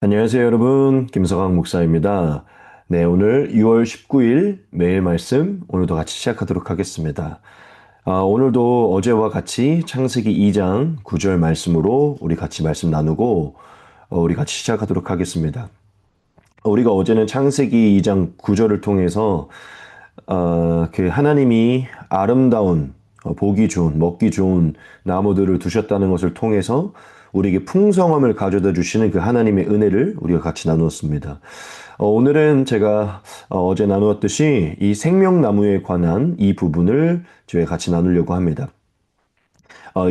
안녕하세요, 여러분. 김서강 목사입니다. 네, 오늘 6월 19일 매일 말씀 오늘도 같이 시작하도록 하겠습니다. 오늘도 어제와 같이 창세기 2장 9절 말씀으로 우리 같이 말씀 나누고 우리 같이 시작하도록 하겠습니다. 우리가 어제는 창세기 2장 9절을 통해서 그 하나님이 아름다운 보기 좋은 먹기 좋은 나무들을 두셨다는 것을 통해서 우리에게 풍성함을 가져다 주시는 그 하나님의 은혜를 우리가 같이 나누었습니다. 오늘은 제가 어제 나누었듯이 이 생명나무에 관한 이 부분을 저희 같이 나누려고 합니다.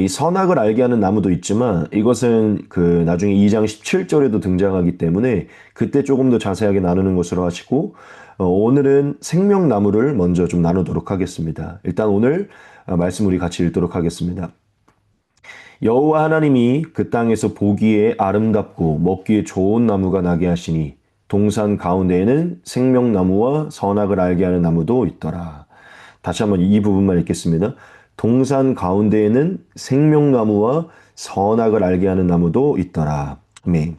이 선악을 알게 하는 나무도 있지만 이것은 그 나중에 2장 17절에도 등장하기 때문에 그때 조금 더 자세하게 나누는 것으로 하시고 오늘은 생명나무를 먼저 좀 나누도록 하겠습니다. 일단 오늘 말씀 우리 같이 읽도록 하겠습니다. 여호와 하나님이 그 땅에서 보기에 아름답고 먹기에 좋은 나무가 나게 하시니 동산 가운데에는 생명나무와 선악을 알게 하는 나무도 있더라. 다시 한번 이 부분만 읽겠습니다. 동산 가운데에는 생명나무와 선악을 알게 하는 나무도 있더라. 아멘.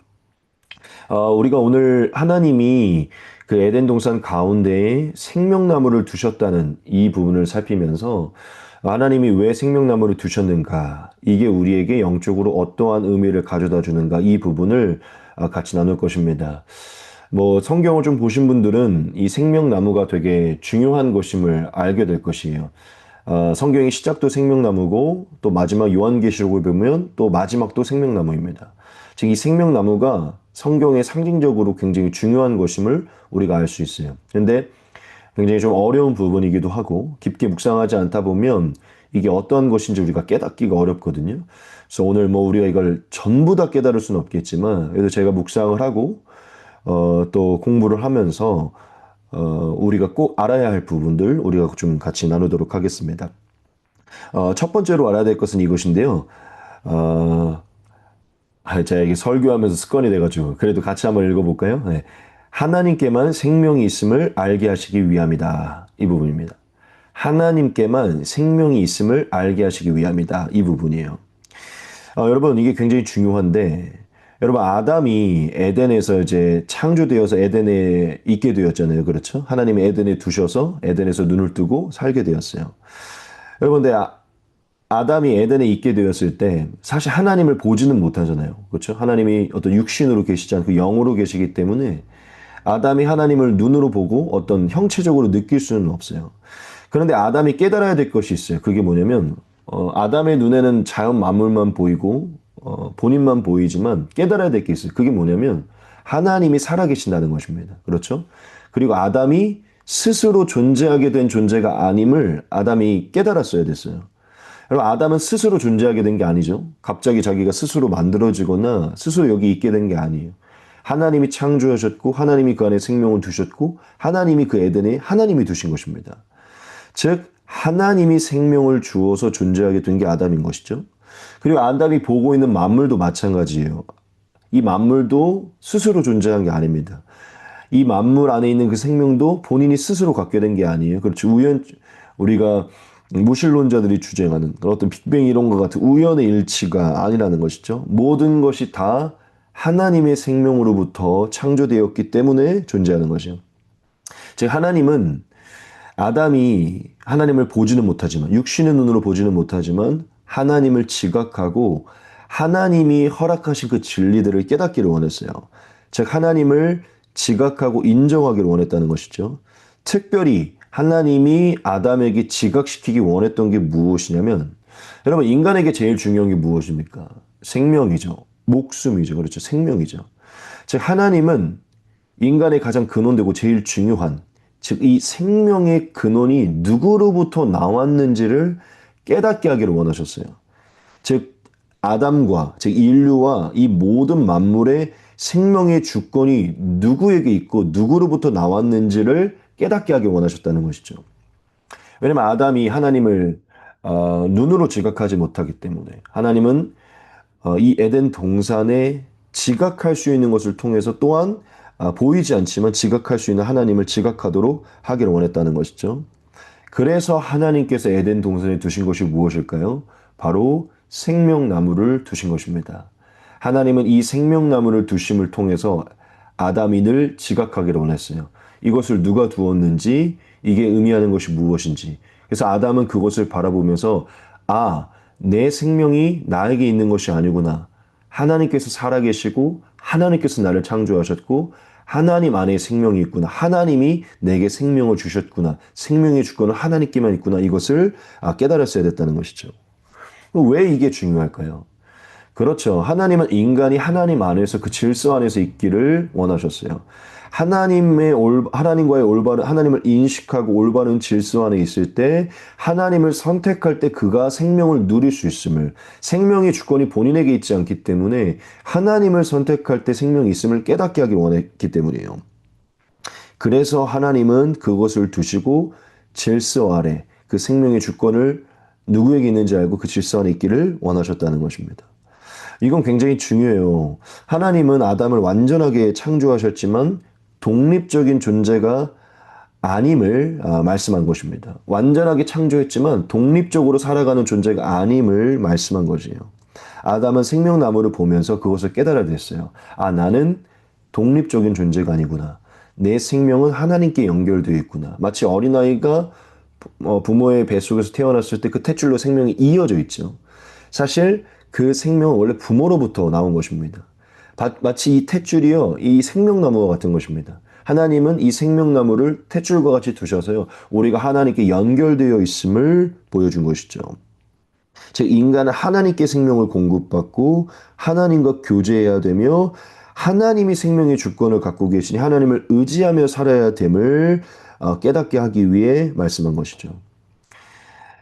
우리가 오늘 하나님이 그 에덴 동산 가운데에 생명나무를 두셨다는 이 부분을 살피면서 하나님이 왜 생명나무를 두셨는가, 이게 우리에게 영적으로 어떠한 의미를 가져다 주는가, 이 부분을 같이 나눌 것입니다. 성경을 좀 보신 분들은 이 생명나무가 되게 중요한 것임을 알게 될 것이에요. 성경의 시작도 생명나무고 또 마지막 요한계시록을 보면 또 마지막도 생명나무입니다. 즉 이 생명나무가 성경의 상징적으로 굉장히 중요한 것임을 우리가 알 수 있어요. 그런데 굉장히 좀 어려운 부분이기도 하고 깊게 묵상하지 않다 보면 이게 어떤 것인지 우리가 깨닫기가 어렵거든요. 그래서 오늘 우리가 이걸 전부 다 깨달을 수는 없겠지만 그래도 제가 묵상을 하고 또 공부를 하면서 우리가 꼭 알아야 할 부분들 우리가 좀 같이 나누도록 하겠습니다. 첫 번째로 알아야 될 것은 이것인데요. 제가 이게 설교하면서 습관이 돼가지고 그래도 같이 한번 읽어볼까요? 네. 하나님께만 생명이 있음을 알게 하시기 위함이다. 이 부분입니다. 하나님께만 생명이 있음을 알게 하시기 위함이다. 이 부분이에요. 여러분, 이게 굉장히 중요한데, 여러분, 아담이 에덴에서 이제 창조되어서 에덴에 있게 되었잖아요. 그렇죠? 하나님이 에덴에 두셔서 에덴에서 눈을 뜨고 살게 되었어요. 여러분, 근데 아담이 에덴에 있게 되었을 때 사실 하나님을 보지는 못하잖아요. 그렇죠? 하나님이 어떤 육신으로 계시지 않고 영으로 계시기 때문에 아담이 하나님을 눈으로 보고 어떤 형체적으로 느낄 수는 없어요. 그런데 아담이 깨달아야 될 것이 있어요. 그게 뭐냐면 아담의 눈에는 자연 만물만 보이고 본인만 보이지만 깨달아야 될 게 있어요. 그게 뭐냐면 하나님이 살아계신다는 것입니다. 그렇죠? 그리고 아담이 스스로 존재하게 된 존재가 아님을 아담이 깨달았어야 됐어요. 여러분, 아담은 스스로 존재하게 된 게 아니죠. 갑자기 자기가 스스로 만들어지거나 스스로 여기 있게 된 게 아니에요. 하나님이 창조하셨고 하나님이 그 안에 생명을 두셨고 하나님이 그 에덴에 하나님이 두신 것입니다. 즉 하나님이 생명을 주어서 존재하게 된 게 아담인 것이죠. 그리고 아담이 보고 있는 만물도 마찬가지예요. 이 만물도 스스로 존재한 게 아닙니다. 이 만물 안에 있는 그 생명도 본인이 스스로 갖게 된 게 아니에요. 그렇죠. 우리가 무신론자들이 주장하는 그런 어떤 빅뱅 이론과 같은 우연의 일치가 아니라는 것이죠. 모든 것이 다 하나님의 생명으로부터 창조되었기 때문에 존재하는 것이요. 즉 하나님은 아담이 하나님을 보지는 못하지만 육신의 눈으로 보지는 못하지만 하나님을 지각하고 하나님이 허락하신 그 진리들을 깨닫기를 원했어요. 즉 하나님을 지각하고 인정하기를 원했다는 것이죠. 특별히 하나님이 아담에게 지각시키기 원했던 게 무엇이냐면 여러분 인간에게 제일 중요한 게 무엇입니까? 생명이죠. 목숨이죠. 그렇죠. 생명이죠. 즉 하나님은 인간의 가장 근원되고 제일 중요한 즉 이 생명의 근원이 누구로부터 나왔는지를 깨닫게 하기를 원하셨어요. 즉 아담과 즉 인류와 이 모든 만물의 생명의 주권이 누구에게 있고 누구로부터 나왔는지를 깨닫게 하기 원하셨다는 것이죠. 왜냐하면 아담이 하나님을 눈으로 지각하지 못하기 때문에 하나님은 이 에덴 동산에 지각할 수 있는 것을 통해서 또한 보이지 않지만 지각할 수 있는 하나님을 지각하도록 하기를 원했다는 것이죠. 그래서 하나님께서 에덴 동산에 두신 것이 무엇일까요? 바로 생명나무를 두신 것입니다. 하나님은 이 생명나무를 두심을 통해서 아담이 늘 지각하기를 원했어요. 이것을 누가 두었는지, 이게 의미하는 것이 무엇인지. 그래서 아담은 그것을 바라보면서 아, 내 생명이 나에게 있는 것이 아니구나. 하나님께서 살아계시고 하나님께서 나를 창조하셨고 하나님 안에 생명이 있구나. 하나님이 내게 생명을 주셨구나. 생명의 주권은 하나님께만 있구나. 이것을 깨달았어야 됐다는 것이죠. 왜 이게 중요할까요? 그렇죠. 하나님은 인간이 하나님 안에서 그 질서 안에서 있기를 원하셨어요. 하나님과의 올바른, 하나님을 인식하고 올바른 질서 안에 있을 때, 하나님을 선택할 때 그가 생명을 누릴 수 있음을, 생명의 주권이 본인에게 있지 않기 때문에, 하나님을 선택할 때 생명이 있음을 깨닫게 하기 원했기 때문이에요. 그래서 하나님은 그것을 두시고, 질서 아래, 그 생명의 주권을 누구에게 있는지 알고 그 질서 안에 있기를 원하셨다는 것입니다. 이건 굉장히 중요해요. 하나님은 아담을 완전하게 창조하셨지만 독립적인 존재가 아님을 말씀한 것입니다. 완전하게 창조했지만 독립적으로 살아가는 존재가 아님을 말씀한 것이에요. 아담은 생명나무를 보면서 그것을 깨달아야 됐어요. 아, 나는 독립적인 존재가 아니구나. 내 생명은 하나님께 연결되어 있구나. 마치 어린아이가 부모의 뱃속에서 태어났을 때 그 탯줄로 생명이 이어져 있죠. 사실 그 생명은 원래 부모로부터 나온 것입니다. 마치 이 탯줄이요, 이 생명나무와 같은 것입니다. 하나님은 이 생명나무를 탯줄과 같이 두셔서요, 우리가 하나님께 연결되어 있음을 보여준 것이죠. 즉, 인간은 하나님께 생명을 공급받고 하나님과 교제해야 되며 하나님이 생명의 주권을 갖고 계시니 하나님을 의지하며 살아야 됨을 깨닫게 하기 위해 말씀한 것이죠.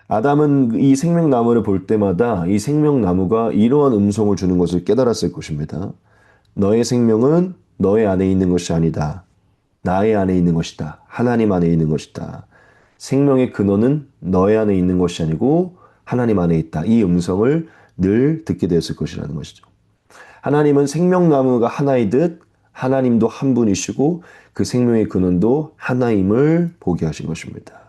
아담은 이 생명나무를 볼 때마다 이 생명나무가 이러한 음성을 주는 것을 깨달았을 것입니다. 너의 생명은 너의 안에 있는 것이 아니다. 나의 안에 있는 것이다. 하나님 안에 있는 것이다. 생명의 근원은 너의 안에 있는 것이 아니고 하나님 안에 있다. 이 음성을 늘 듣게 되었을 것이라는 것이죠. 하나님은 생명나무가 하나이듯 하나님도 한 분이시고 그 생명의 근원도 하나임을 보게 하신 것입니다.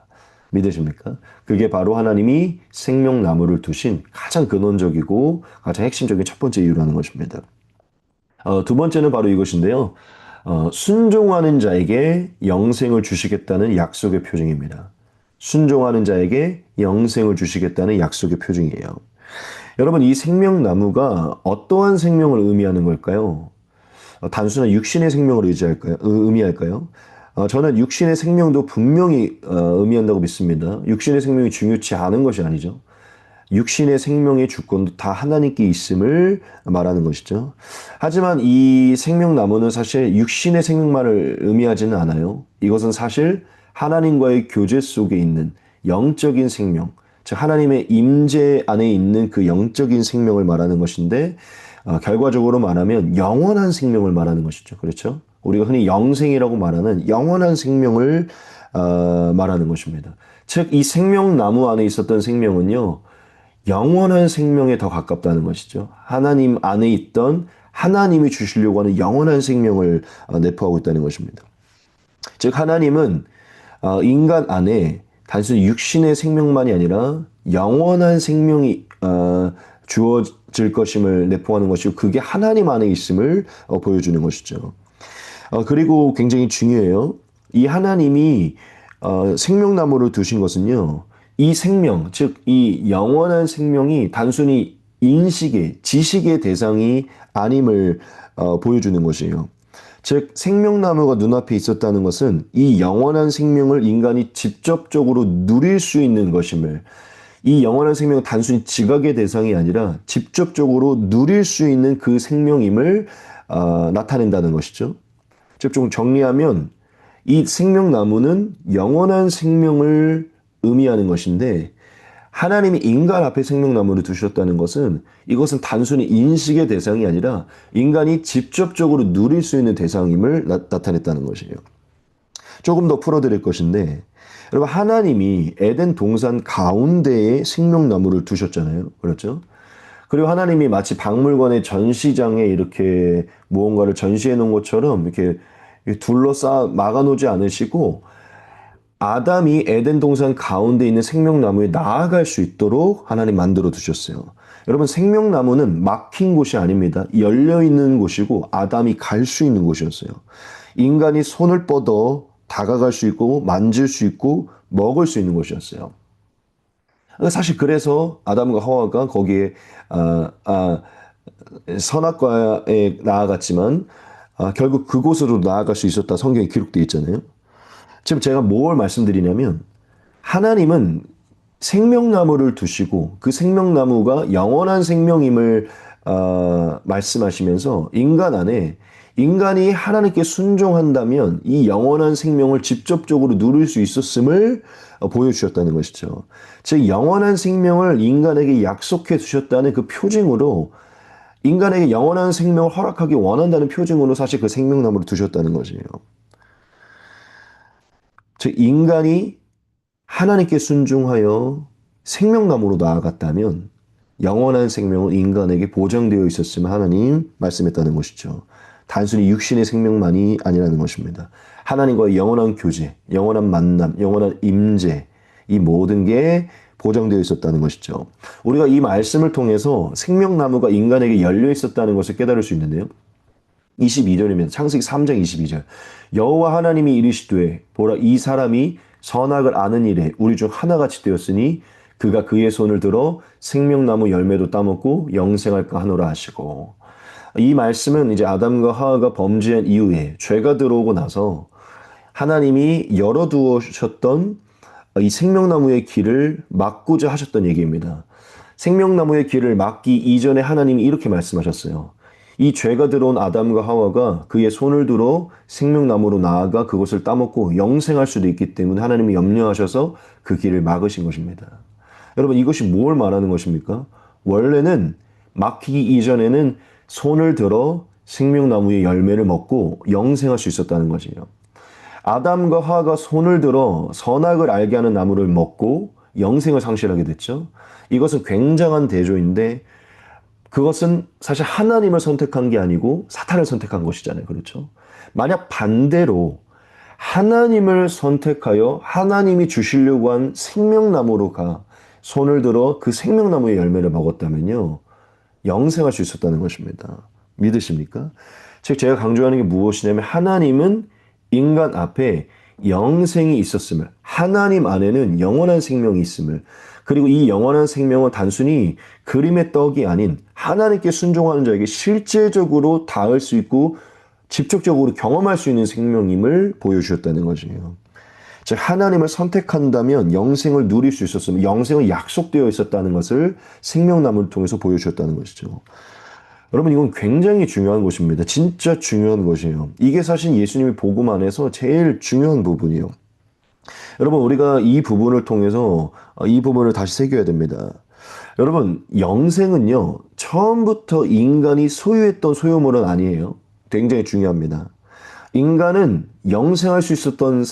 믿으십니까? 그게 바로 하나님이 생명나무를 두신 가장 근원적이고 가장 핵심적인 첫 번째 이유라는 것입니다. 두 번째는 바로 이것인데요. 순종하는 자에게 영생을 주시겠다는 약속의 표징입니다. 순종하는 자에게 영생을 주시겠다는 약속의 표징이에요. 여러분, 이 생명나무가 어떠한 생명을 의미하는 걸까요? 단순한 육신의 생명을 의미할까요? 저는 육신의 생명도 분명히 의미한다고 믿습니다. 육신의 생명이 중요치 않은 것이 아니죠. 육신의 생명의 주권도 다 하나님께 있음을 말하는 것이죠. 하지만 이 생명나무는 사실 육신의 생명만을 의미하지는 않아요. 이것은 사실 하나님과의 교제 속에 있는 영적인 생명, 즉 하나님의 임재 안에 있는 그 영적인 생명을 말하는 것인데 결과적으로 말하면 영원한 생명을 말하는 것이죠. 그렇죠? 우리가 흔히 영생이라고 말하는 영원한 생명을 말하는 것입니다. 즉 이 생명나무 안에 있었던 생명은요, 영원한 생명에 더 가깝다는 것이죠. 하나님 안에 있던 하나님이 주시려고 하는 영원한 생명을 내포하고 있다는 것입니다. 즉 하나님은 인간 안에 단순히 육신의 생명만이 아니라 영원한 생명이 주어질 것임을 내포하는 것이고 그게 하나님 안에 있음을 보여주는 것이죠. 그리고 굉장히 중요해요. 이 하나님이 생명나무를 두신 것은요. 이 생명, 즉 이 영원한 생명이 단순히 인식의, 지식의 대상이 아님을 보여주는 것이에요. 즉 생명나무가 눈앞에 있었다는 것은 이 영원한 생명을 인간이 직접적으로 누릴 수 있는 것임을, 이 영원한 생명은 단순히 지각의 대상이 아니라 직접적으로 누릴 수 있는 그 생명임을 나타낸다는 것이죠. 즉 좀 정리하면 이 생명나무는 영원한 생명을 의미하는 것인데 하나님이 인간 앞에 생명나무를 두셨다는 것은 이것은 단순히 인식의 대상이 아니라 인간이 직접적으로 누릴 수 있는 대상임을 나타냈다는 것이에요. 조금 더 풀어드릴 것인데 여러분 하나님이 에덴 동산 가운데에 생명나무를 두셨잖아요. 그렇죠? 그리고 하나님이 마치 박물관의 전시장에 이렇게 무언가를 전시해 놓은 것처럼 이렇게 둘러싸 막아놓지 않으시고 아담이 에덴 동산 가운데 있는 생명나무에 나아갈 수 있도록 하나님 만들어 두셨어요. 여러분, 생명나무는 막힌 곳이 아닙니다. 열려있는 곳이고 아담이 갈 수 있는 곳이었어요. 인간이 손을 뻗어 다가갈 수 있고 만질 수 있고 먹을 수 있는 곳이었어요. 사실 그래서 아담과 하와가 거기에 아, 아, 선악과에 나아갔지만 결국 그곳으로 나아갈 수 있었다 성경에 기록되어 있잖아요. 지금 제가 뭘 말씀드리냐면 하나님은 생명나무를 두시고 그 생명나무가 영원한 생명임을 말씀하시면서 인간 안에 인간이 하나님께 순종한다면 이 영원한 생명을 직접적으로 누릴 수 있었음을 보여주셨다는 것이죠. 즉 영원한 생명을 인간에게 약속해 주셨다는 그 표징으로 인간에게 영원한 생명을 허락하기 원한다는 표징으로 사실 그 생명나무를 두셨다는 것이에요. 즉 인간이 하나님께 순종하여 생명나무로 나아갔다면 영원한 생명은 인간에게 보장되어 있었음을 하나님 말씀했다는 것이죠. 단순히 육신의 생명만이 아니라는 것입니다. 하나님과의 영원한 교제, 영원한 만남, 영원한 임재, 이 모든 게 보장되어 있었다는 것이죠. 우리가 이 말씀을 통해서 생명나무가 인간에게 열려 있었다는 것을 깨달을 수 있는데요. 22절입니다. 창세기 3장 22절. 여호와 하나님이 이르시되 보라 이 사람이 선악을 아는 일에 우리 중 하나같이 되었으니 그가 그의 손을 들어 생명나무 열매도 따먹고 영생할까 하노라 하시고 이 말씀은 이제 아담과 하와가 범죄한 이후에 죄가 들어오고 나서 하나님이 열어두셨던 이 생명나무의 길을 막고자 하셨던 얘기입니다. 생명나무의 길을 막기 이전에 하나님이 이렇게 말씀하셨어요. 이 죄가 들어온 아담과 하와가 그의 손을 들어 생명나무로 나아가 그것을 따먹고 영생할 수도 있기 때문에 하나님이 염려하셔서 그 길을 막으신 것입니다. 여러분 이것이 뭘 말하는 것입니까? 원래는 막히기 이전에는 손을 들어 생명나무의 열매를 먹고 영생할 수 있었다는 것이에요. 아담과 하와가 손을 들어 선악을 알게 하는 나무를 먹고 영생을 상실하게 됐죠. 이것은 굉장한 대조인데 그것은 사실 하나님을 선택한 게 아니고 사탄을 선택한 것이잖아요. 그렇죠? 만약 반대로 하나님을 선택하여 하나님이 주시려고 한 생명나무로 가 손을 들어 그 생명나무의 열매를 먹었다면요. 영생할 수 있었다는 것입니다. 믿으십니까? 즉 제가 강조하는 게 무엇이냐면 하나님은 인간 앞에 영생이 있었음을 하나님 안에는 영원한 생명이 있음을 그리고 이 영원한 생명은 단순히 그림의 떡이 아닌 하나님께 순종하는 자에게 실제적으로 닿을 수 있고 직접적으로 경험할 수 있는 생명임을 보여주셨다는 것이에요. 즉 하나님을 선택한다면 영생을 누릴 수 있었으면 영생은 약속되어 있었다는 것을 생명나무를 통해서 보여주셨다는 것이죠. 여러분 이건 굉장히 중요한 것입니다. 진짜 중요한 것이에요. 이게 사실 예수님이 복음 안에서 제일 중요한 부분이에요. 여러분 우리가 이 부분을 통해서 이 부분을 다시 새겨야 됩니다. 여러분 영생은요 처음부터 인간이 소유했던 소유물은 아니에요. 굉장히 중요합니다. 인간은 영생할 수 있었던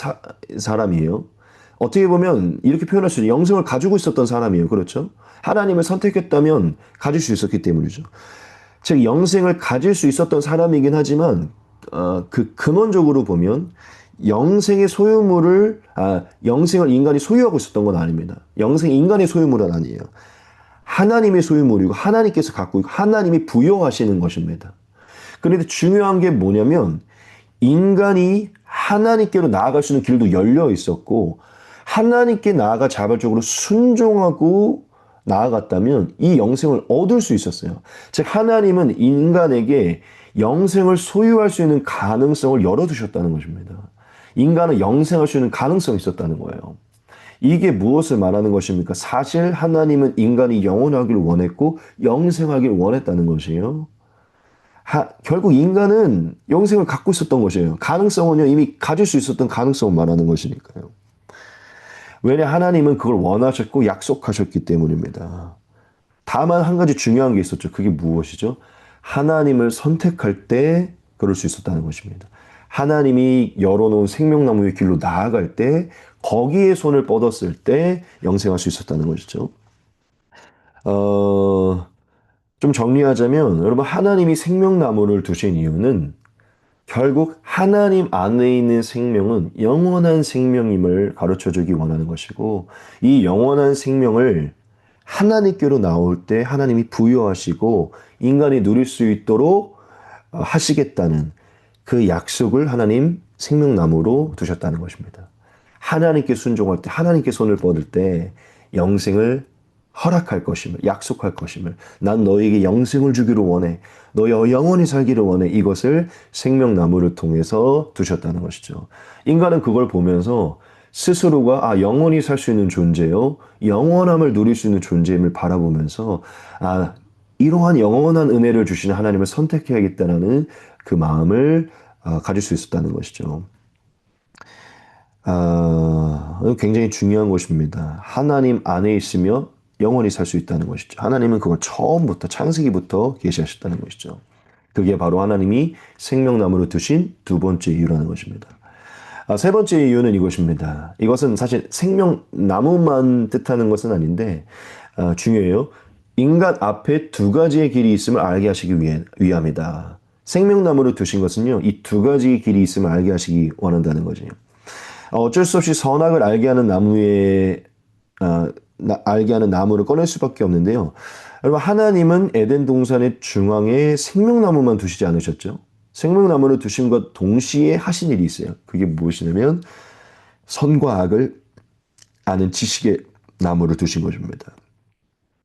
사람이에요. 어떻게 보면 이렇게 표현할 수 있어요. 영생을 가지고 있었던 사람이에요. 그렇죠? 하나님을 선택했다면 가질 수 있었기 때문이죠. 즉 영생을 가질 수 있었던 사람이긴 하지만 그 근원적으로 보면 영생의 소유물을 영생을 인간이 소유하고 있었던 건 아닙니다. 영생이 인간의 소유물은 아니에요. 하나님의 소유물이고 하나님께서 갖고 있고 하나님이 부여하시는 것입니다. 그런데 중요한 게 뭐냐면 인간이 하나님께로 나아갈 수 있는 길도 열려 있었고 하나님께 나아가 자발적으로 순종하고 나아갔다면 이 영생을 얻을 수 있었어요. 즉 하나님은 인간에게 영생을 소유할 수 있는 가능성을 열어두셨다는 것입니다. 인간은 영생할 수 있는 가능성이 있었다는 거예요. 이게 무엇을 말하는 것입니까? 사실 하나님은 인간이 영원하길 원했고 영생하길 원했다는 것이에요. 결국 인간은 영생을 갖고 있었던 것이에요. 가능성은요 이미 가질 수 있었던 가능성을 말하는 것이니까요. 왜냐 하나님은 그걸 원하셨고 약속하셨기 때문입니다. 다만 한 가지 중요한 게 있었죠. 그게 무엇이죠? 하나님을 선택할 때 그럴 수 있었다는 것입니다. 하나님이 열어놓은 생명나무의 길로 나아갈 때 거기에 손을 뻗었을 때 영생할 수 있었다는 것이죠. 좀 정리하자면 여러분 하나님이 생명나무를 두신 이유는 결국 하나님 안에 있는 생명은 영원한 생명임을 가르쳐주기 원하는 것이고 이 영원한 생명을 하나님께로 나올 때 하나님이 부여하시고 인간이 누릴 수 있도록 하시겠다는 그 약속을 하나님 생명나무로 두셨다는 것입니다. 하나님께 순종할 때, 하나님께 손을 뻗을 때 영생을 허락할 것임을, 약속할 것임을, 난 너에게 영생을 주기를 원해. 너 영원히 살기를 원해. 이것을 생명나무를 통해서 두셨다는 것이죠. 인간은 그걸 보면서 스스로가 영원히 살 수 있는 존재요. 영원함을 누릴 수 있는 존재임을 바라보면서 이러한 영원한 은혜를 주시는 하나님을 선택해야겠다는 그 마음을 가질 수 있었다는 것이죠. 굉장히 중요한 것입니다. 하나님 안에 있으며 영원히 살 수 있다는 것이죠. 하나님은 그걸 처음부터 창세기부터 계시하셨다는 것이죠. 그게 바로 하나님이 생명나무로 두신 두 번째 이유라는 것입니다. 세 번째 이유는 이것입니다. 이것은 사실 생명나무만 뜻하는 것은 아닌데 중요해요. 인간 앞에 두 가지의 길이 있음을 알게 하시기 위함이다. 생명나무로 두신 것은요. 이 두 가지의 길이 있음을 알게 하시기 원한다는 거죠. 어쩔 수 없이 선악을 알게 하는 알게 하는 나무를 꺼낼 수밖에 없는데요. 여러분, 하나님은 에덴 동산의 중앙에 생명나무만 두시지 않으셨죠? 생명나무를 두신 것 동시에 하신 일이 있어요. 그게 무엇이냐면 선과 악을 아는 지식의 나무를 두신 것입니다.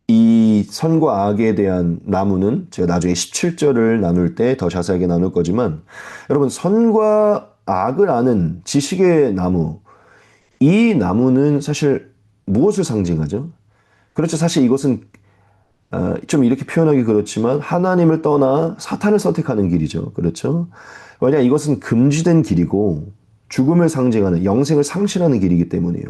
이 선과 악에 대한 나무는 제가 나중에 17절을 나눌 때 더 자세하게 나눌 거지만 여러분, 선과 악을 아는 지식의 나무, 이 나무는 사실 무엇을 상징하죠? 그렇죠. 사실 이것은 좀 이렇게 표현하기 그렇지만 하나님을 떠나 사탄을 선택하는 길이죠. 그렇죠. 왜냐, 이것은 금지된 길이고 죽음을 상징하는, 영생을 상실하는 길이기 때문이에요.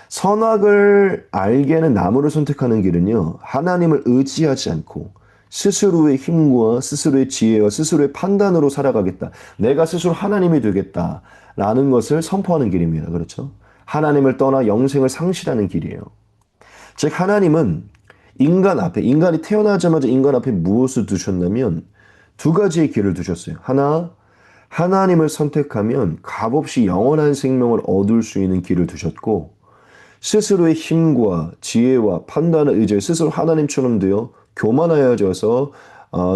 선악을 알게 하는 나무를 선택하는 길은요, 하나님을 의지하지 않고 스스로의 힘과 스스로의 지혜와 스스로의 판단으로 살아가겠다. 내가 스스로 하나님이 되겠다라는 것을 선포하는 길입니다. 그렇죠? 하나님을 떠나 영생을 상실하는 길이에요. 즉, 하나님은 인간이 태어나자마자 인간 앞에 무엇을 두셨냐면 두 가지의 길을 두셨어요. 하나, 하나님을 선택하면 값없이 영원한 생명을 얻을 수 있는 길을 두셨고, 스스로의 힘과 지혜와 판단을 의지해 스스로 하나님처럼 되어 교만하여져서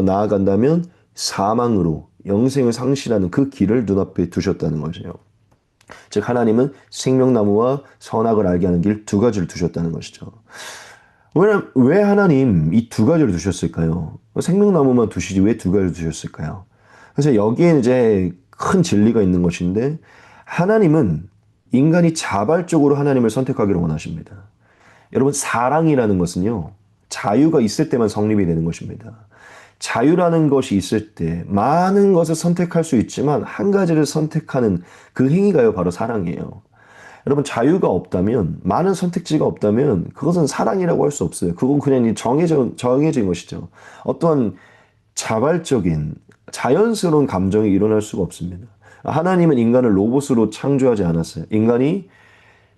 나아간다면 사망으로 영생을 상실하는 그 길을 눈앞에 두셨다는 것이에요. 즉, 하나님은 생명나무와 선악을 알게 하는 길 두 가지를 두셨다는 것이죠. 왜 하나님 이 두 가지를 두셨을까요? 생명나무만 두시지 왜 두 가지를 두셨을까요? 그래서 여기에 이제 큰 진리가 있는 것인데, 하나님은 인간이 자발적으로 하나님을 선택하기를 원하십니다. 여러분, 사랑이라는 것은요, 자유가 있을 때만 성립이 되는 것입니다. 자유라는 것이 있을 때 많은 것을 선택할 수 있지만 한 가지를 선택하는 그 행위가요, 바로 사랑이에요. 여러분, 자유가 없다면, 많은 선택지가 없다면 그것은 사랑이라고 할 수 없어요. 그건 그냥 정해진 것이죠. 어떠한 자발적인 자연스러운 감정이 일어날 수가 없습니다. 하나님은 인간을 로봇으로 창조하지 않았어요. 인간이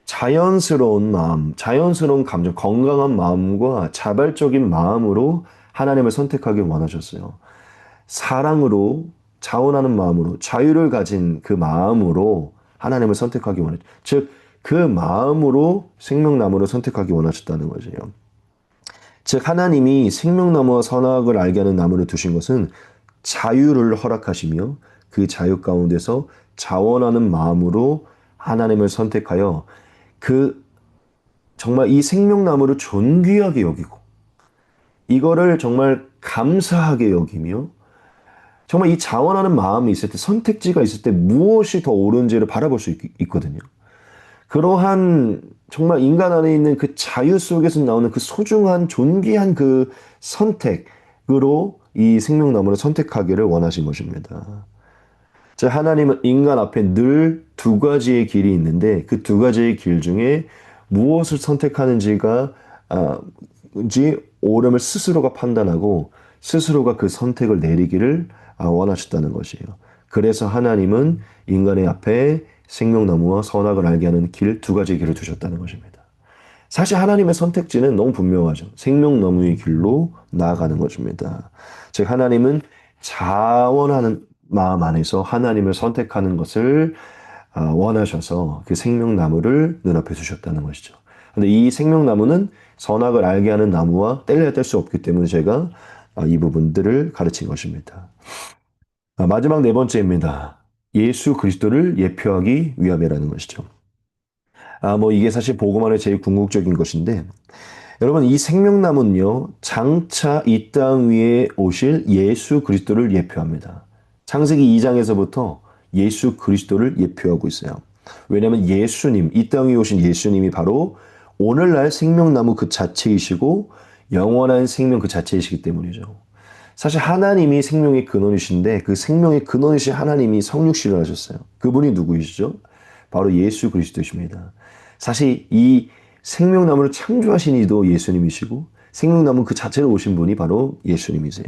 자연스러운 마음, 자연스러운 감정, 건강한 마음과 자발적인 마음으로 하나님을 선택하길 원하셨어요. 사랑으로, 자원하는 마음으로, 자유를 가진 그 마음으로 하나님을 선택하기 원했죠. 즉, 그 마음으로 생명나무를 선택하기 원하셨다는 거죠. 즉, 하나님이 생명나무와 선악을 알게 하는 나무를 두신 것은 자유를 허락하시며 그 자유 가운데서 자원하는 마음으로 하나님을 선택하여 정말 이 생명나무를 존귀하게 여기고 이거를 정말 감사하게 여기며 정말 이 자원하는 마음이 있을 때, 선택지가 있을 때 무엇이 더 옳은지를 바라볼 수 있거든요. 그러한 정말 인간 안에 있는 그 자유 속에서 나오는 그 소중한 존귀한 그 선택으로 이 생명나무를 선택하기를 원하신 것입니다. 자, 하나님은 인간 앞에 늘 두 가지의 길이 있는데 그 두 가지의 길 중에 무엇을 선택하는지가 옳음을 스스로가 판단하고 스스로가 그 선택을 내리기를 원하셨다는 것이에요. 그래서 하나님은 인간의 앞에 생명나무와 선악을 알게 하는 길 두 가지의 길을 두셨다는 것입니다. 사실 하나님의 선택지는 너무 분명하죠. 생명나무의 길로 나아가는 것입니다. 즉, 하나님은 자원하는 마음 안에서 하나님을 선택하는 것을 원하셔서 그 생명나무를 눈앞에 두셨다는 것이죠. 근데 이 생명나무는 선악을 알게 하는 나무와 뗄래야 뗄 수 없기 때문에 제가 이 부분들을 가르친 것입니다. 마지막 네 번째입니다. 예수 그리스도를 예표하기 위함이라는 것이죠. 뭐 이게 사실 복음 안에 제일 궁극적인 것인데 여러분 이 생명나무는요 장차 이 땅 위에 오실 예수 그리스도를 예표합니다. 창세기 2장에서부터 예수 그리스도를 예표하고 있어요. 왜냐하면 예수님, 이 땅 위에 오신 예수님이 바로 오늘날 생명나무 그 자체이시고 영원한 생명 그 자체이시기 때문이죠. 사실 하나님이 생명의 근원이신데 그 생명의 근원이신 하나님이 성육신을 하셨어요. 그분이 누구이시죠? 바로 예수 그리스도십니다. 사실 이 생명나무를 창조하신 이도 예수님이시고 생명나무 그 자체로 오신 분이 바로 예수님이세요.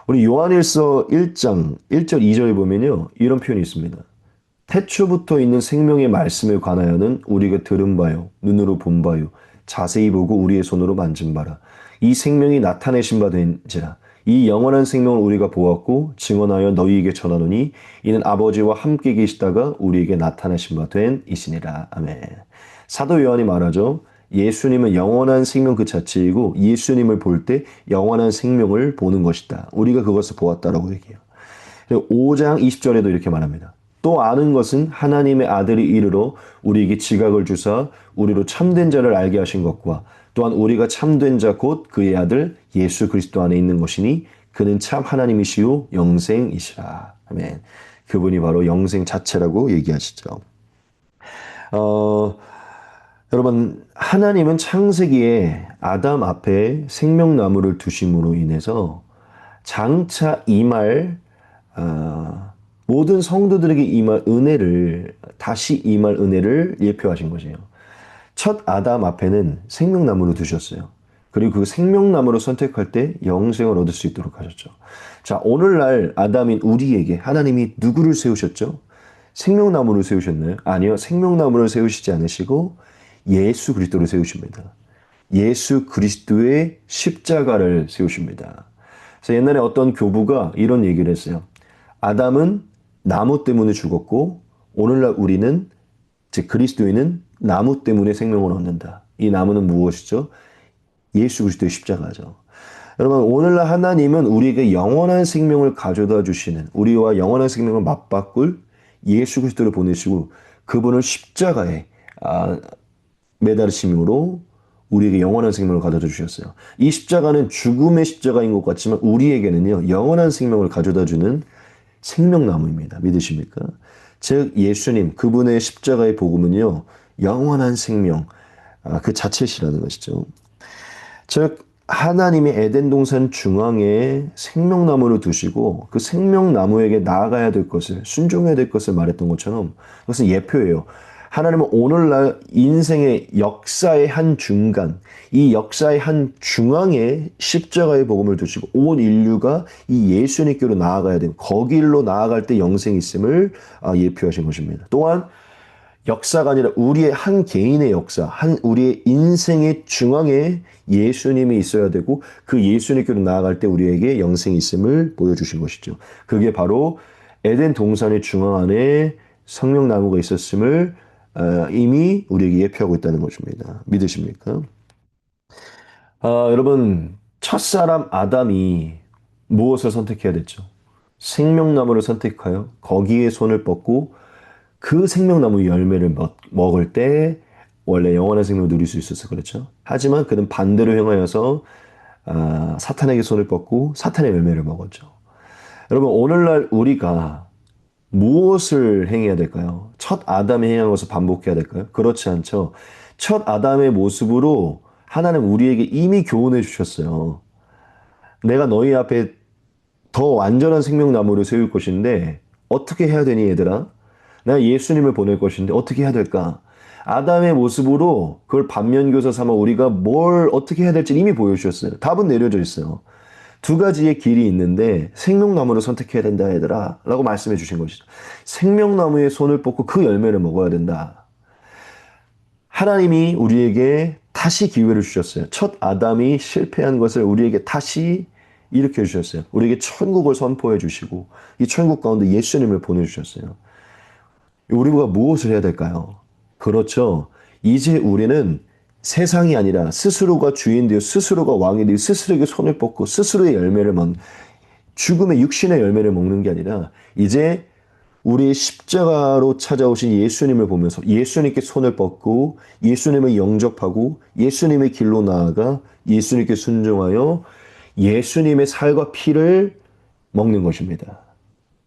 우리 요한일서 1장 1절 2절에 보면요. 이런 표현이 있습니다. 태초부터 있는 생명의 말씀에 관하여는 우리가 들은 바요, 눈으로 본 바요, 자세히 보고 우리의 손으로 만진 바라. 이 생명이 나타내신 바 된지라. 이 영원한 생명을 우리가 보았고 증언하여 너희에게 전하노니 이는 아버지와 함께 계시다가 우리에게 나타나신 바 된 이시니라. 아멘. 사도 요한이 말하죠. 예수님은 영원한 생명 그 자체이고 예수님을 볼 때 영원한 생명을 보는 것이다. 우리가 그것을 보았다라고 얘기해요. 5장 20절에도 이렇게 말합니다. 또 아는 것은 하나님의 아들이 이르러 우리에게 지각을 주사 우리로 참된 자를 알게 하신 것과 또한 우리가 참된 자 곧 그의 아들 예수 그리스도 안에 있는 것이니 그는 참 하나님이시요 영생이시라. 아멘. 그분이 바로 영생 자체라고 얘기하시죠. 여러분 하나님은 창세기에 아담 앞에 생명나무를 두심으로 인해서 장차 임할 모든 성도들에게 임할 은혜를 다시 임할 은혜를 예표하신 것이에요. 첫 아담 앞에는 생명나무를 두셨어요. 그리고 그 생명나무를 선택할 때 영생을 얻을 수 있도록 하셨죠. 자, 오늘날 아담인 우리에게 하나님이 누구를 세우셨죠? 생명나무를 세우셨나요? 아니요. 생명나무를 세우시지 않으시고 예수 그리스도를 세우십니다. 예수 그리스도의 십자가를 세우십니다. 그래서 옛날에 어떤 교부가 이런 얘기를 했어요. 아담은 나무 때문에 죽었고 오늘날 우리는 즉 그리스도인은 나무 때문에 생명을 얻는다. 이 나무는 무엇이죠? 예수 그리스도의 십자가죠. 여러분 오늘날 하나님은 우리에게 영원한 생명을 가져다 주시는 우리와 영원한 생명을 맞바꿀 예수 그리스도를 보내시고 그분을 십자가에 매달으심으로 우리에게 영원한 생명을 가져다 주셨어요. 이 십자가는 죽음의 십자가인 것 같지만 우리에게는요 영원한 생명을 가져다 주는 생명나무입니다. 믿으십니까? 즉 예수님 그분의 십자가의 복음은요 영원한 생명 그 자체시라는 것이죠. 즉 하나님이 에덴 동산 중앙에 생명나무를 두시고 그 생명나무에게 나아가야 될 것을 순종해야 될 것을 말했던 것처럼 그것은 예표예요. 하나님은 오늘날 인생의 역사의 한 중간, 이 역사의 한 중앙에 십자가의 복음을 두시고 온 인류가 이 예수님께로 나아가야 되는 거길로 나아갈 때 영생이 있음을 예표하신 것입니다. 또한 역사가 아니라 우리의 한 개인의 역사, 우리의 인생의 중앙에 예수님이 있어야 되고 그 예수님께로 나아갈 때 우리에게 영생이 있음을 보여주신 것이죠. 그게 바로 에덴 동산의 중앙 안에 생명나무가 있었음을 이미 우리에게 예표하고 있다는 것입니다. 믿으십니까? 여러분, 첫사람 아담이 무엇을 선택해야 됐죠? 생명나무를 선택하여 거기에 손을 뻗고 그 생명나무 열매를 먹을 때 원래 영원한 생명을 누릴 수 있었어 그렇죠? 하지만 그는 반대로 행하여서 사탄에게 손을 뻗고 사탄의 열매를 먹었죠. 여러분 오늘날 우리가 무엇을 행해야 될까요? 첫 아담이 행한 것을 반복해야 될까요? 그렇지 않죠. 첫 아담의 모습으로 하나님 우리에게 이미 교훈해 주셨어요. 내가 너희 앞에 더 완전한 생명나무를 세울 것인데 어떻게 해야 되니 얘들아? 내가 예수님을 보낼 것인데 어떻게 해야 될까? 아담의 모습으로 그걸 반면교사 삼아 우리가 뭘 어떻게 해야 될지 이미 보여주셨어요. 답은 내려져 있어요. 두 가지의 길이 있는데 생명나무를 선택해야 된다 얘들아 라고 말씀해 주신 것이죠. 생명나무에 손을 뻗고 그 열매를 먹어야 된다. 하나님이 우리에게 다시 기회를 주셨어요. 첫 아담이 실패한 것을 우리에게 다시 일으켜 주셨어요. 우리에게 천국을 선포해 주시고 이 천국 가운데 예수님을 보내주셨어요. 우리가 무엇을 해야 될까요? 그렇죠. 이제 우리는 세상이 아니라 스스로가 주인 되어 스스로가 왕이 되어 스스로에게 손을 뻗고 스스로의 열매를 먹는 죽음의 육신의 열매를 먹는 게 아니라 이제 우리의 십자가로 찾아오신 예수님을 보면서 예수님께 손을 뻗고 예수님을 영접하고 예수님의 길로 나아가 예수님께 순종하여 예수님의 살과 피를 먹는 것입니다.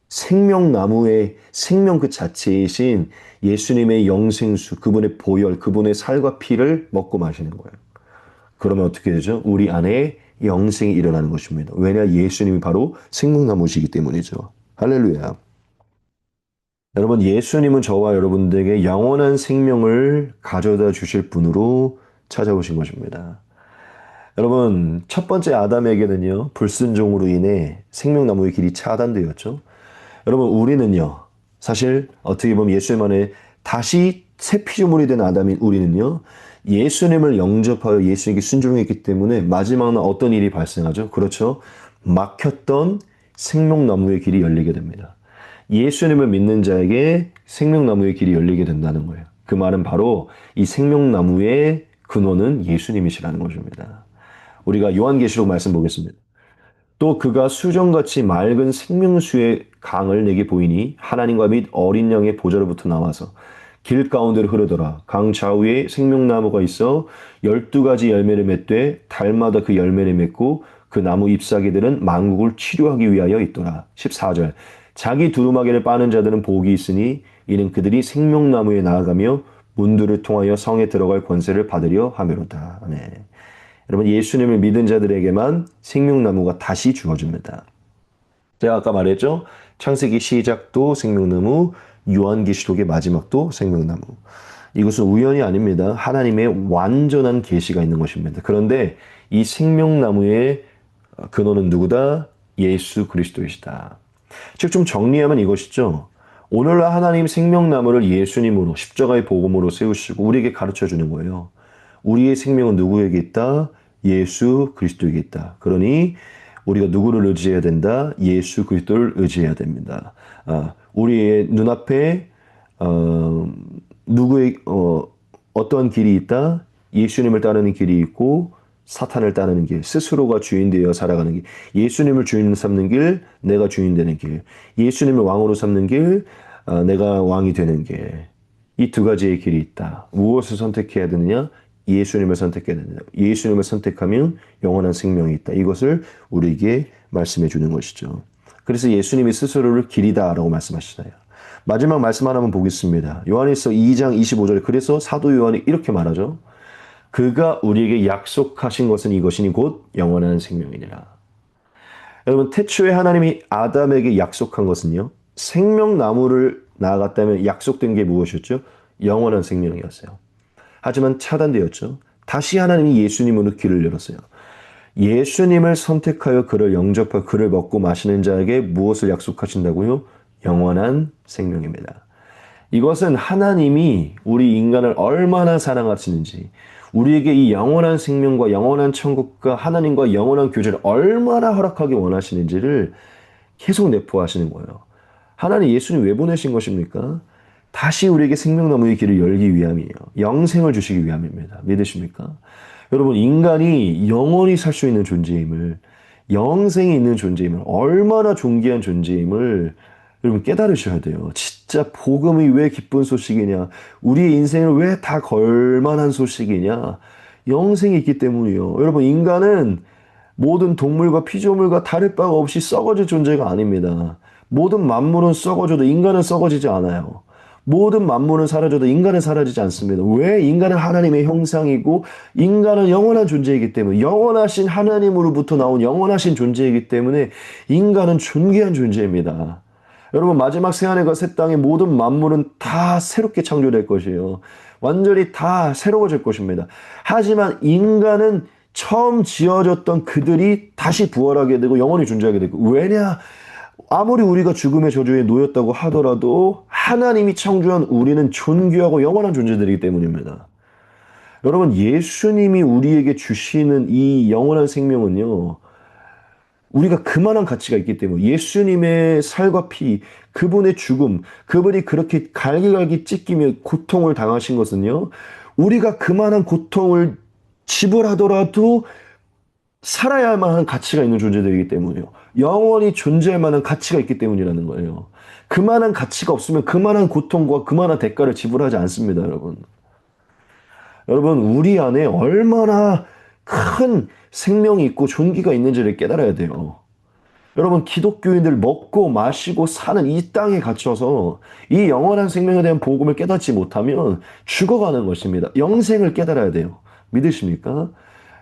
생명나무의 생명 그 자체이신 예수님의 영생수, 그분의 보혈, 그분의 살과 피를 먹고 마시는 거예요. 그러면 어떻게 되죠? 우리 안에 영생이 일어나는 것입니다. 왜냐? 예수님이 바로 생명나무시기 때문이죠. 할렐루야. 여러분, 예수님은 저와 여러분들에게 영원한 생명을 가져다 주실 분으로 찾아오신 것입니다. 여러분, 첫 번째 아담에게는요, 불순종으로 인해 생명나무의 길이 차단되었죠. 여러분, 우리는요, 사실 어떻게 보면 예수님 안에 다시 새 피조물이 된 아담인 우리는요, 예수님을 영접하여 예수님께 순종했기 때문에 마지막 날 어떤 일이 발생하죠? 그렇죠. 막혔던 생명나무의 길이 열리게 됩니다. 예수님을 믿는 자에게 생명나무의 길이 열리게 된다는 거예요. 그 말은 바로 이 생명나무의 근원은 예수님이시라는 것입니다. 우리가 요한계시록 말씀 보겠습니다. 또 그가 수정같이 맑은 생명수의 강을 내게 보이니 하나님과 및 어린 양의 보좌로부터 나와서 길 가운데로 흐르더라. 강 좌우에 생명나무가 있어 12가지 열매를 맺되 달마다 그 열매를 맺고 그 나무 잎사귀들은 만국을 치료하기 위하여 있더라. 14절. 자기 두루마기를 빠는 자들은 복이 있으니 이는 그들이 생명나무에 나아가며 문들을 통하여 성에 들어갈 권세를 받으려 하매로다. 아멘. 여러분, 예수님을 믿은 자들에게만 생명나무가 다시 주어집니다. 제가 아까 말했죠? 창세기 시작도 생명나무, 요한계시록의 마지막도 생명나무. 이것은 우연이 아닙니다. 하나님의 완전한 계시가 있는 것입니다. 그런데 이 생명나무의 근원은 누구다? 예수 그리스도이시다. 즉 좀 정리하면 이것이죠. 오늘날 하나님 생명나무를 예수님으로 십자가의 복음으로 세우시고 우리에게 가르쳐 주는 거예요. 우리의 생명은 누구에게 있다? 예수 그리스도에게 있다. 그러니 우리가 누구를 의지해야 된다? 예수 그리스도를 의지해야 됩니다. 우리의 눈앞에 어떤 길이 있다? 예수님을 따르는 길이 있고 사탄을 따르는 길, 스스로가 주인 되어 살아가는 길, 예수님을 주인 삼는 길, 내가 주인 되는 길, 예수님을 왕으로 삼는 길, 내가 왕이 되는 길. 이 두 가지의 길이 있다. 무엇을 선택해야 되느냐? 예수님을 선택해야 된다. 예수님을 선택하면 영원한 생명이 있다. 이것을 우리에게 말씀해 주는 것이죠. 그래서 예수님이 스스로를 길이다라고 말씀하시나요? 마지막 말씀 하나만 보겠습니다. 요한일서 2장 25절에 그래서 사도 요한이 이렇게 말하죠. 그가 우리에게 약속하신 것은 이것이니 곧 영원한 생명이니라. 여러분, 태초에 하나님이 아담에게 약속한 것은요. 생명나무를 나아갔다면 약속된 게 무엇이었죠? 영원한 생명이었어요. 하지만 차단되었죠. 다시 하나님이 예수님으로 길을 열었어요. 예수님을 선택하여 그를 영접하여 그를 먹고 마시는 자에게 무엇을 약속하신다고요? 영원한 생명입니다. 이것은 하나님이 우리 인간을 얼마나 사랑하시는지, 우리에게 이 영원한 생명과 영원한 천국과 하나님과 영원한 교제를 얼마나 허락하기 원하시는지를 계속 내포하시는 거예요. 하나님 예수님 왜 보내신 것입니까? 다시 우리에게 생명나무의 길을 열기 위함이에요. 영생을 주시기 위함입니다. 믿으십니까? 여러분, 인간이 영원히 살 수 있는 존재임을, 영생이 있는 존재임을, 얼마나 존귀한 존재임을 여러분 깨달으셔야 돼요. 진짜 복음이 왜 기쁜 소식이냐? 우리의 인생을 왜 다 걸만한 소식이냐? 영생이 있기 때문이요. 여러분, 인간은 모든 동물과 피조물과 다를 바가 없이 썩어질 존재가 아닙니다. 모든 만물은 썩어져도 인간은 썩어지지 않아요. 모든 만물은 사라져도 인간은 사라지지 않습니다. 왜? 인간은 하나님의 형상이고 인간은 영원한 존재이기 때문에, 영원하신 하나님으로부터 나온 영원하신 존재이기 때문에 인간은 존귀한 존재입니다. 여러분, 마지막 새하늘과 새 땅의 모든 만물은 다 새롭게 창조될 것이에요. 완전히 다 새로워질 것입니다. 하지만 인간은 처음 지어졌던 그들이 다시 부활하게 되고 영원히 존재하게 되고, 왜냐? 아무리 우리가 죽음의 저주에 놓였다고 하더라도 하나님이 창조한 우리는 존귀하고 영원한 존재들이기 때문입니다. 여러분, 예수님이 우리에게 주시는 이 영원한 생명은요, 우리가 그만한 가치가 있기 때문에 예수님의 살과 피, 그분의 죽음, 그분이 그렇게 갈기갈기 찢기며 고통을 당하신 것은요, 우리가 그만한 고통을 지불하더라도 살아야만 하는 가치가 있는 존재들이기 때문이에요. 영원히 존재할 만한 가치가 있기 때문이라는 거예요. 그만한 가치가 없으면 그만한 고통과 그만한 대가를 지불하지 않습니다, 여러분. 여러분, 우리 안에 얼마나 큰 생명이 있고 존귀가 있는지를 깨달아야 돼요. 여러분, 기독교인들 먹고 마시고 사는 이 땅에 갇혀서 이 영원한 생명에 대한 복음을 깨닫지 못하면 죽어가는 것입니다. 영생을 깨달아야 돼요. 믿으십니까?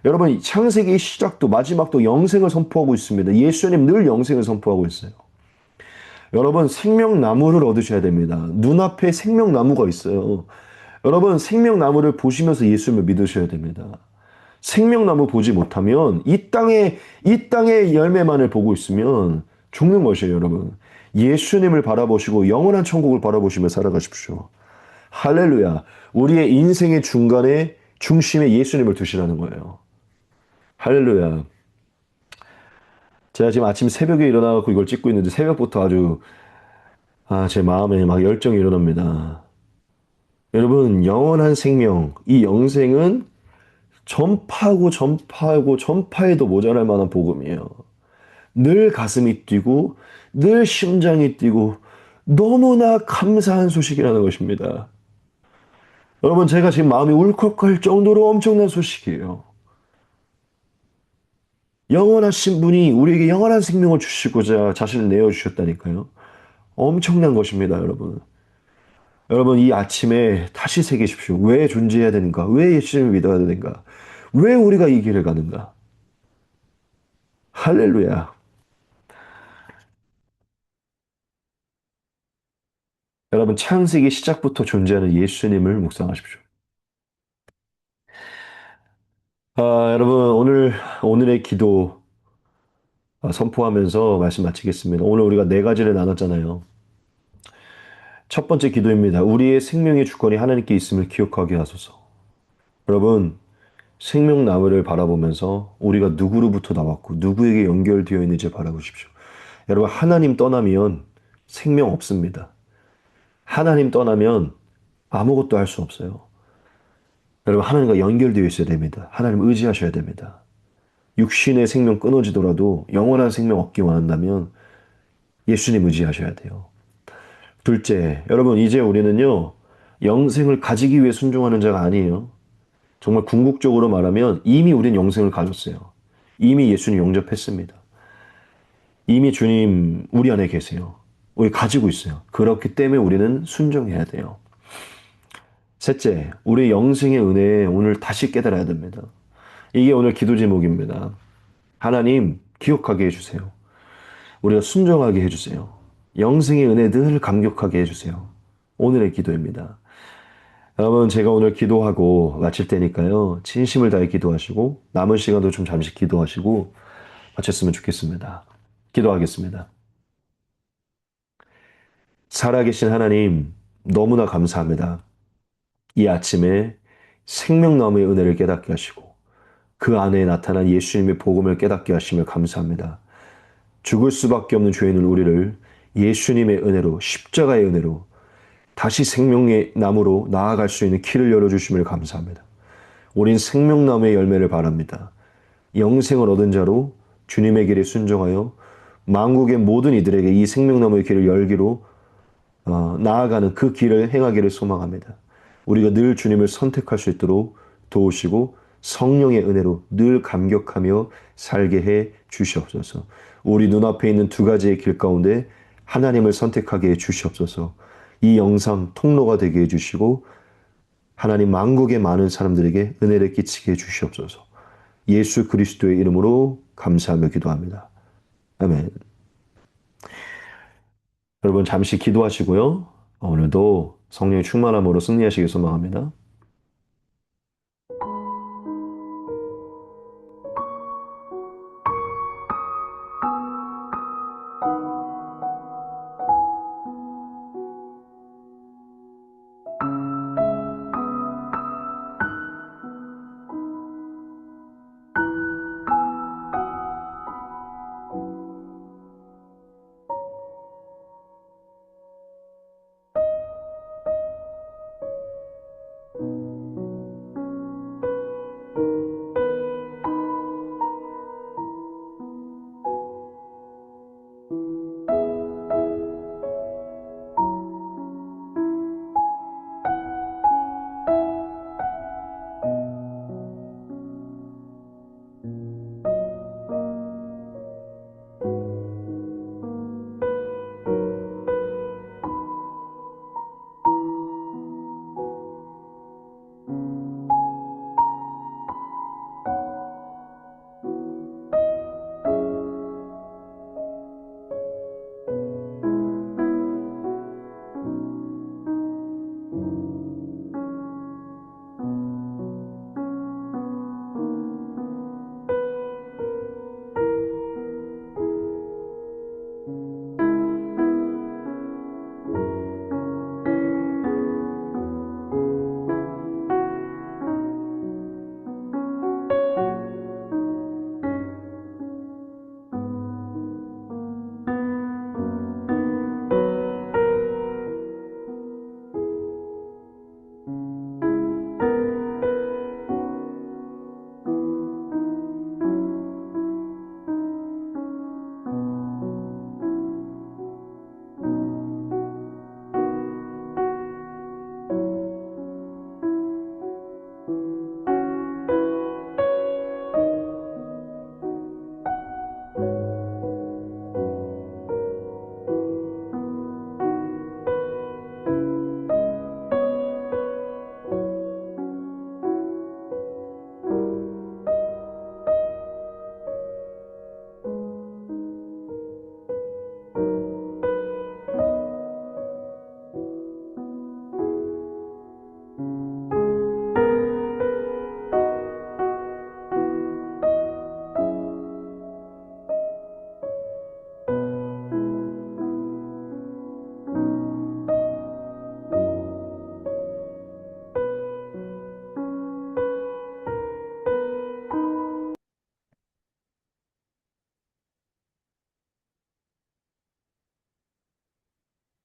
여러분, 이 창세기의 시작도 마지막도 영생을 선포하고 있습니다. 예수님 늘 영생을 선포하고 있어요. 여러분, 생명나무를 얻으셔야 됩니다. 눈앞에 생명나무가 있어요. 여러분, 생명나무를 보시면서 예수님을 믿으셔야 됩니다. 생명나무 보지 못하면 이 땅의 열매만을 보고 있으면 죽는 것이에요, 여러분. 예수님을 바라보시고 영원한 천국을 바라보시며 살아가십시오. 할렐루야. 우리의 인생의 중간에 중심에 예수님을 두시라는 거예요. 할렐루야. 제가 지금 아침 새벽에 일어나고 이걸 찍고 있는데 새벽부터 아주 제 마음에 막 열정이 일어납니다. 여러분, 영원한 생명, 이 영생은 전파하고 전파하고 전파해도 모자랄 만한 복음이에요. 늘 가슴이 뛰고 늘 심장이 뛰고 너무나 감사한 소식이라는 것입니다. 여러분, 제가 지금 마음이 울컥할 정도로 엄청난 소식이에요. 영원하신 분이 우리에게 영원한 생명을 주시고자 자신을 내어주셨다니까요. 엄청난 것입니다, 여러분. 여러분, 이 아침에 다시 새기십시오. 왜 존재해야 되는가? 왜 예수님을 믿어야 되는가? 왜 우리가 이 길을 가는가? 할렐루야. 여러분, 창세기 시작부터 존재하는 예수님을 묵상하십시오. 여러분, 오늘의 기도 선포하면서 말씀 마치겠습니다. 오늘 우리가 네 가지를 나눴잖아요. 첫 번째 기도입니다. 우리의 생명의 주권이 하나님께 있음을 기억하게 하소서. 여러분, 생명나무를 바라보면서 우리가 누구로부터 나왔고 누구에게 연결되어 있는지 바라보십시오. 여러분, 하나님 떠나면 생명 없습니다. 하나님 떠나면 아무것도 할 수 없어요. 여러분, 하나님과 연결되어 있어야 됩니다. 하나님 의지하셔야 됩니다. 육신의 생명 끊어지더라도 영원한 생명 얻기 원한다면 예수님 의지하셔야 돼요. 둘째, 여러분, 이제 우리는요, 영생을 가지기 위해 순종하는 자가 아니에요. 정말 궁극적으로 말하면 이미 우린 영생을 가졌어요. 이미 예수님 영접했습니다. 이미 주님 우리 안에 계세요. 우리 가지고 있어요. 그렇기 때문에 우리는 순종해야 돼요. 셋째, 우리 영생의 은혜에 오늘 다시 깨달아야 됩니다. 이게 오늘 기도 제목입니다. 하나님, 기억하게 해주세요. 우리가 순종하게 해주세요. 영생의 은혜 늘 감격하게 해주세요. 오늘의 기도입니다. 여러분, 제가 오늘 기도하고 마칠 때니까요. 진심을 다해 기도하시고 남은 시간도 좀 잠시 기도하시고 마쳤으면 좋겠습니다. 기도하겠습니다. 살아계신 하나님, 너무나 감사합니다. 이 아침에 생명나무의 은혜를 깨닫게 하시고 그 안에 나타난 예수님의 복음을 깨닫게 하시며 감사합니다. 죽을 수밖에 없는 죄인을 우리를 예수님의 은혜로 십자가의 은혜로 다시 생명의 나무로 나아갈 수 있는 길을 열어주심을 감사합니다. 우린 생명나무의 열매를 바랍니다. 영생을 얻은 자로 주님의 길에 순종하여 만국의 모든 이들에게 이 생명나무의 길을 열기로 나아가는 그 길을 행하기를 소망합니다. 우리가 늘 주님을 선택할 수 있도록 도우시고 성령의 은혜로 늘 감격하며 살게 해 주시옵소서. 우리 눈앞에 있는 두 가지의 길 가운데 하나님을 선택하게 해 주시옵소서. 이 영상 통로가 되게 해 주시고 하나님 만국의 많은 사람들에게 은혜를 끼치게 해 주시옵소서. 예수 그리스도의 이름으로 감사하며 기도합니다. 아멘. 여러분 잠시 기도하시고요. 오늘도 성령의 충만함으로 승리하시길 소망합니다.